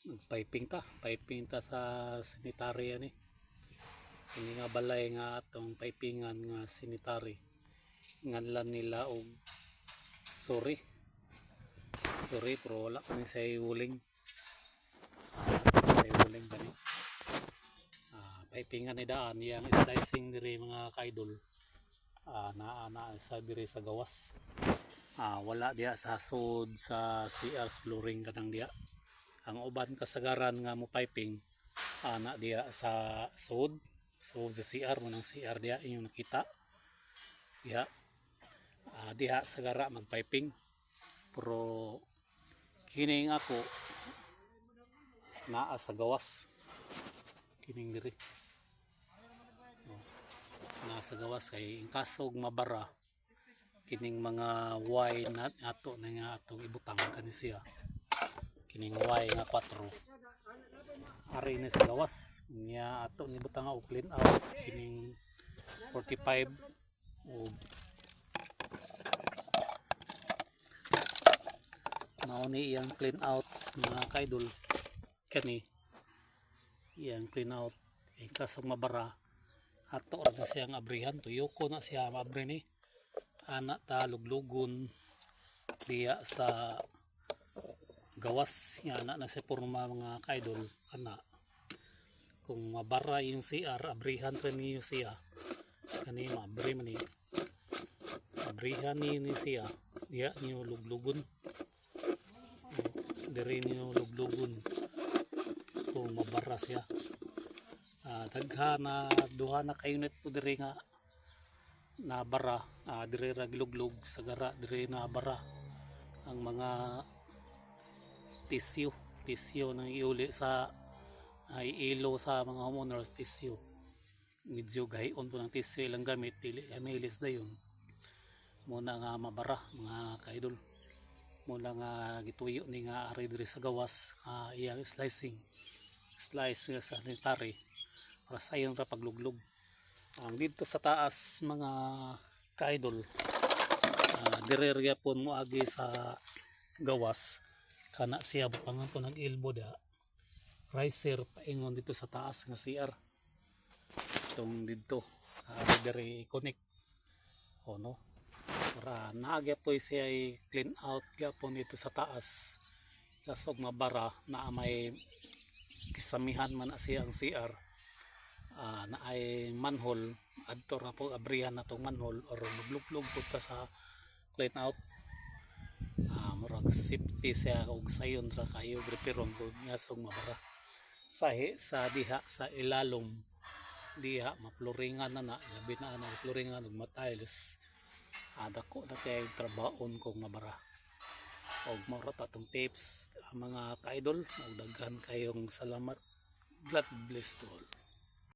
Piping ta sa sanitary ani. Ini nga balay nga atong pipingan nga sanitary. Nganlan nila og sorry pero wala kami sa iuling. Sa iuling kani. Pipingan ni daan yang slicing diri mga kaidol. Naa sa diri sa gawas. Wala diya sa sud sa CR flooring kanang diya. Ang uban kasagaran nga mo piping ana diya sa sud sa CR mo ng CR diya inyong nakita diya. Diha sagara mag piping pero kining ako naa sa gawas kining diri naa sa gawas kay in kasog mabara kining mga wire na ato na nga atong ibutang kani siya kining wire nga 4 ari ni sa gawas niya ato ni butang og clean out kining 45 o mauni iyang clean out mga kaidol kani iyang clean out kay kasog mabara ato ra na siyang abrihan tuyo ko na siya maabri ni ana ta luglugon diya sa gawas nga ana na sa porma mga kaidol ana kung mabara yung CR abrihan rin niyo siya kani maabri man ni abrihan ni siya diya niyo luglugon diri niyo luglugon kung mabara siya dagha na duha na ka unit po diri nga nabara diri ra giluglog sagara diri nabara ang mga tissue nang iuli sa ilo sa mga homeowners tissue medyo gahion po ng tissue ilang gamit dili amilis dayon muna nga mabara mga kaidol muna nga gituyo ni nga ari diri sa gawas iyang slice nga sanitary para sayon ra pagluglog ang dito sa taas mga kaidol dire gyapon mo agi sa gawas kana siya butangan po ng elbow da riser paingon dito sa taas nga CR itong dito dire connect no para naagya po siya clean out gyapon dito sa taas kasog mabara na may kisamihan man na siya ang CR na ay manhole adto na po abrihan na tong manhole or luglug po sa clean out murag safety siya og sayon ra kayo reparon kung yasog mabara sa diha sa ilalom diha maploringan na gabi na maploringan og matiles dako na kay trabahon kung mabara og mao ra tatong tips mga kaidol og daghan kayong salamat. God bless to all.